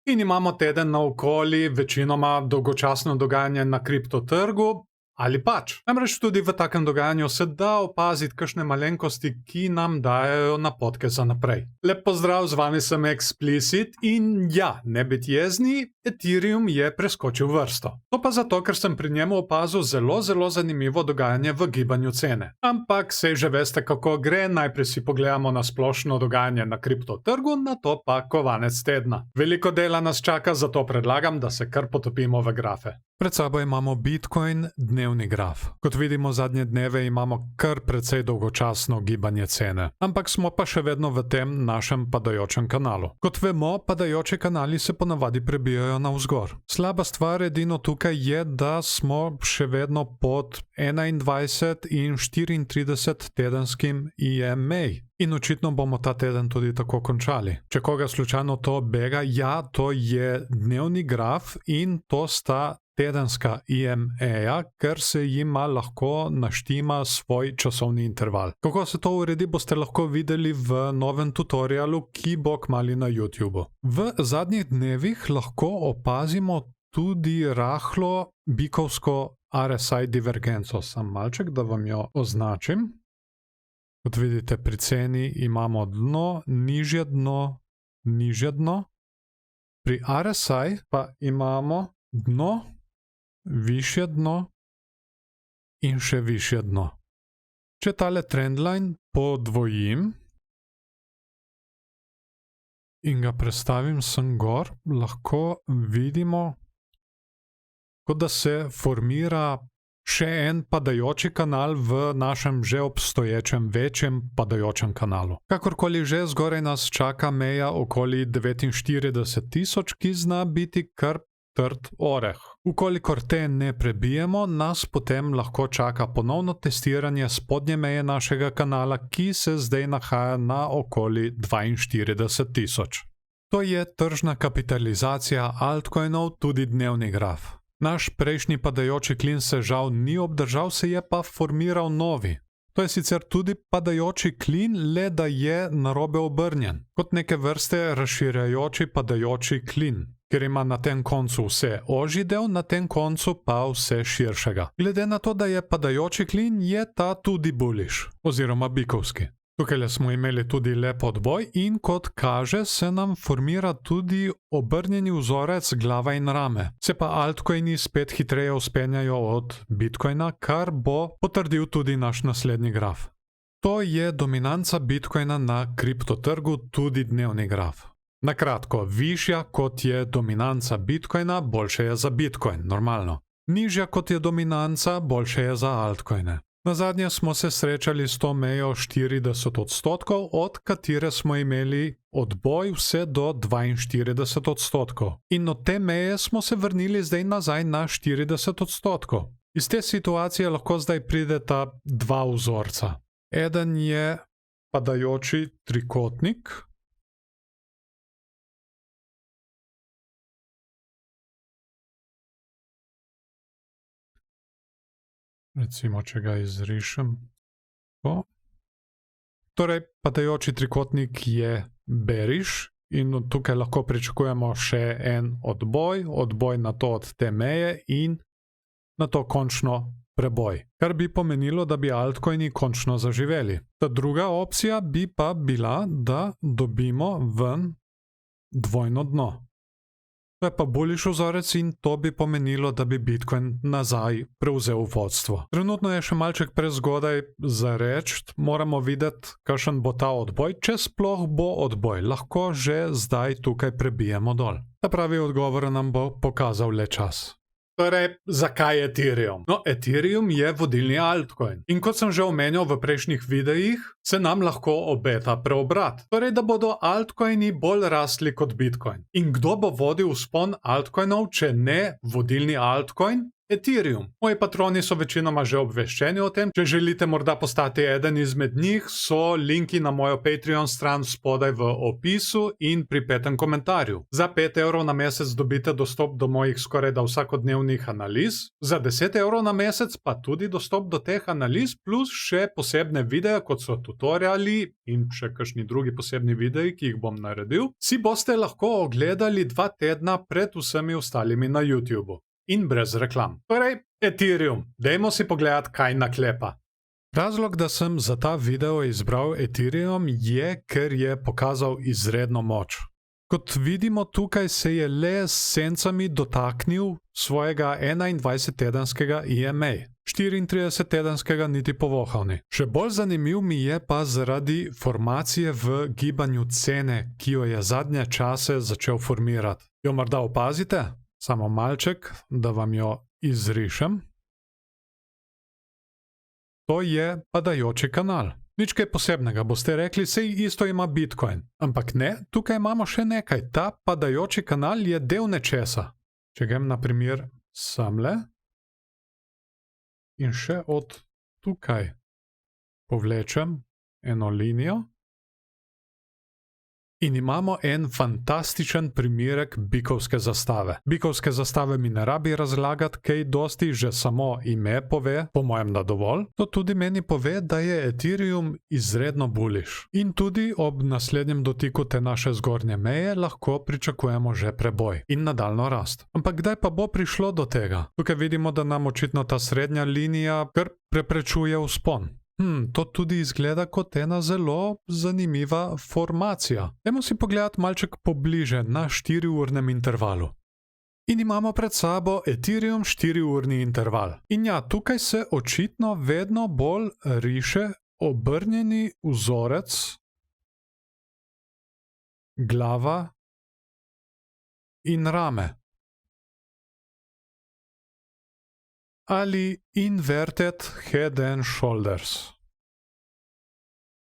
In imamo teden naokoli, večinoma dolgočasno dogajanje na kriptotrgu. Ali pač. Namreč tudi v takem dogajanju se da opaziti kakšne malenkosti, ki nam dajejo napotke za naprej. Lep pozdrav, z vami sem Explicit in ja, ne biti jezni, Ethereum je preskočil vrsto. To pa zato, ker sem pri njemu opazil zelo zanimivo dogajanje v gibanju cene. Ampak sej že veste, kako gre, najprej si pogledamo na splošno dogajanje na kriptotrgu, nato pa kovanec tedna. Veliko dela nas čaka, zato predlagam, da se kar potopimo v grafe. Pred sabo imamo Bitcoin dnevni graf. Kot vidimo, zadnje dneve imamo kar precej dolgočasno gibanje cene. Ampak smo pa še vedno v tem našem padajočem kanalu. Kot vemo, padajoči kanali se ponavadi prebijajo navzgor. Slaba stvar edino tukaj je, da smo še vedno pod 21 in 34 tedenskim EMA. In očitno bomo ta teden tudi tako končali. Če koga slučajno to bega, ja, to je dnevni graf in to sta tedenska EMA, ker se jima lahko naštima svoj časovni interval. Kako se to uredi, boste lahko videli v novem tutorialu, ki bo kmalu na YouTubeu. V zadnjih dnevih lahko opazimo tudi rahlo bikovsko RSI divergenco. Sam malček, da vam jo označim. Kot vidite, pri ceni imamo dno, nižje dno, nižje dno. Pri RSI pa imamo dno, višje dno in še višje dno. Če tale trendline podvojim in ga prestavim sem gor, lahko vidimo, kot da se formira še en padajoči kanal v našem že obstoječem večjem padajočem kanalu. Kakorkoli že, zgoraj nas čaka meja okoli 49.000, ki zna biti kar trd oreh. Ukolikor te ne prebijemo, nas potem lahko čaka ponovno testiranje spodnje meje našega kanala, ki se zdaj nahaja na okoli 42.000. To je tržna kapitalizacija altcoinov, tudi dnevni graf. Naš prejšnji padajoči klin se žal ni obdržal, se je pa formiral novi. To je sicer tudi padajoči klin, le da je narobe obrnjen, kot neke vrste razširjajoči padajoči klin, ker ima na tem koncu vse ožji del, na tem koncu pa vse širšega. Glede na to, da je padajoči klin, je ta tudi bullish, oziroma bikovski. Tukaj smo imeli tudi lep odboj in kot kaže, se nam formira tudi obrnjeni vzorec glava in rame. Se pa altcoini spet hitreje vzpenjajo od Bitcoina, kar bo potrdil tudi naš naslednji graf. To je dominanca Bitcoina na kriptotrgu, tudi dnevni graf. Na kratko, višja kot je dominanca Bitcoina, boljše je za Bitcoin, normalno. Nižja kot je dominanca, boljše je za altcoine. Nazadnje smo se srečali s to mejo 40%, od katere smo imeli odboj vse do 42%. In od te meje smo se vrnili zdaj nazaj na 40%. Iz te situacije lahko zdaj prideta dva vzorca. Eden je padajoči trikotnik. Recimo, če ga izrišem. Torej, padajoči trikotnik je bearish in tukaj lahko pričakujemo še en odboj na to od te meje in na to končno preboj. Kar bi pomenilo, da bi altcoini končno zaživeli. Ta druga opcija bi pa bila, da dobimo ven dvojno dno. To je pa bullish vzorec in to bi pomenilo, da bi Bitcoin nazaj prevzel vodstvo. Trenutno je še malček prezgodaj za reči, moramo videti, kakšen bo ta odboj, če sploh bo odboj, lahko že zdaj tukaj prebijemo dol. Ta pravi odgovor nam bo pokazal le čas. Torej, zakaj Ethereum? No, Ethereum je vodilni altcoin. In kot sem že omenjal v prejšnjih videih, se nam lahko obeta preobrat. Torej, da bodo altcoini bolj rastli kot Bitcoin. In kdo bo vodil vzpon altcoinov, če ne vodilni altcoin? Ethereum. Moji patroni so večinoma že obveščeni o tem. Če želite morda postati eden izmed njih, so linki na mojo Patreon stran spodaj v opisu in pri 5. komentarju. Za 5 evrov na mesec dobite dostop do mojih skorajda vsakodnevnih analiz, za 10 evrov na mesec pa tudi dostop do teh analiz, plus še posebne videe, kot so tutoriali in še kakšni drugi posebni videi, ki jih bom naredil, si boste lahko ogledali 2 tedna pred vsemi ostalimi na YouTubeu. In brez reklam. Torej, Ethereum. Dajmo si pogledati, kaj naklepa. Razlog, da sem za ta video izbral Ethereum, je, ker je pokazal izredno moč. Kot vidimo, tukaj se je le s sencami dotaknil svojega 21-tedenskega EMA. 34-tedenskega niti povohavni. Še bolj zanimiv mi je pa zaradi formacije v gibanju cene, ki jo je zadnje čase začel formirati. Jo morda opazite? Samo malček, da vam jo izrišem. To je padajoči kanal. Nič kaj posebnega, boste rekli, sej isto ima Bitcoin. Ampak ne, tukaj imamo še nekaj. Ta padajoči kanal je del nečesa. Če grem na primer semle in še od tukaj povlečem eno linijo, in imamo en fantastičen primerek bikovske zastave. Bikovske zastave mi ne rabi razlagati, kaj dosti, že samo ime pove, po mojem da dovolj. To tudi meni pove, da je Ethereum izredno bullish. In tudi ob naslednjem dotiku te naše zgornje meje lahko pričakujemo že preboj in nadaljno rast. Ampak kdaj pa bo prišlo do tega? Tukaj vidimo, da nam očitno ta srednja linija kar preprečuje vzpon. To tudi izgleda kot ena zelo zanimiva formacija. Dajmo si pogledati malček pobliže na 4-urnem intervalu. In imamo pred sabo Ethereum 4-urni interval. In ja, tukaj se očitno vedno bolj riše obrnjeni vzorec glava in rame. Ali inverted head and shoulders.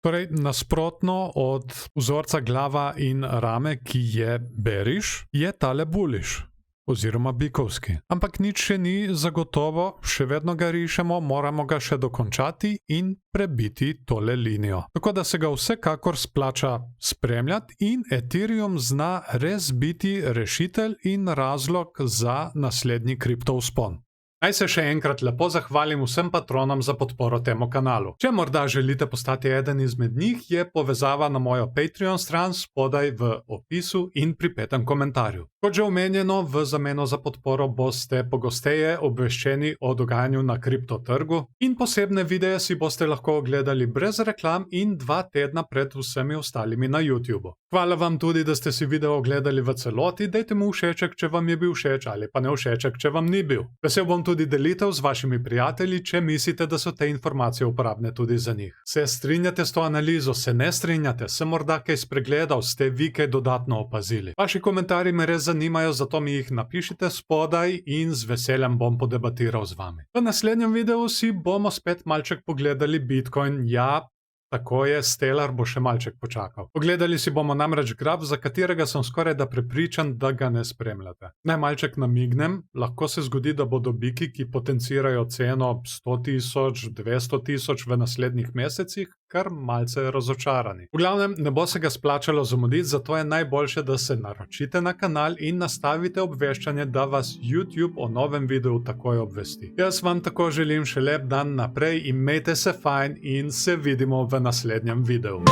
Torej, nasprotno od vzorca glava in rame, ki je bearish, je tale bullish, oziroma bikovski. Ampak nič še ni zagotovo, še vedno ga rišemo, moramo ga še dokončati in prebiti tole linijo. Tako da se ga vsekakor splača spremljati in Ethereum zna res biti rešitelj in razlog za naslednji kriptovzpon. Naj se še enkrat lepo zahvalim vsem patronom za podporo temu kanalu. Če morda želite postati eden izmed njih, je povezava na mojo Patreon stran spodaj v opisu in pri 5. komentarju. Kot že omenjeno, v zameno za podporo boste pogosteje obveščeni o dogajanju na kriptotrgu in posebne videe si boste lahko ogledali brez reklam in 2 tedna pred vsemi ostalimi na YouTubeu. Hvala vam tudi, da ste si video ogledali v celoti, dajte mu všeček, če vam je bil všeč, ali pa ne všeček, če vam ni bil. Vesel bom tudi delitev z vašimi prijatelji, če mislite, da so te informacije uporabne tudi za njih. Se strinjate s to analizo, se ne strinjate, sem morda kaj spregledal, ste vi kaj dodatno opazili. Vaši komentarji me res zanimajo, zato mi jih napišite spodaj in z veseljem bom podebatiral z vami. V naslednjem videu si bomo spet malček pogledali Bitcoin. Ja, tako je, Stellar bo še malček počakal. Pogledali si bomo namreč graf, za katerega sem skoraj da prepričan, da ga ne spremljate. Naj malček namignem, lahko se zgodi, da bodo biki, ki potencirajo ceno 100.000, 200.000 v naslednjih mesecih, kar malce razočarani. V glavnem, ne bo se ga splačalo zamuditi, zato je najboljše, da se naročite na kanal in nastavite obveščanje, da vas YouTube o novem videu takoj obvesti. Jaz vam tako želim še lep dan naprej, imejte se fajn in se vidimo v naslednjem videu.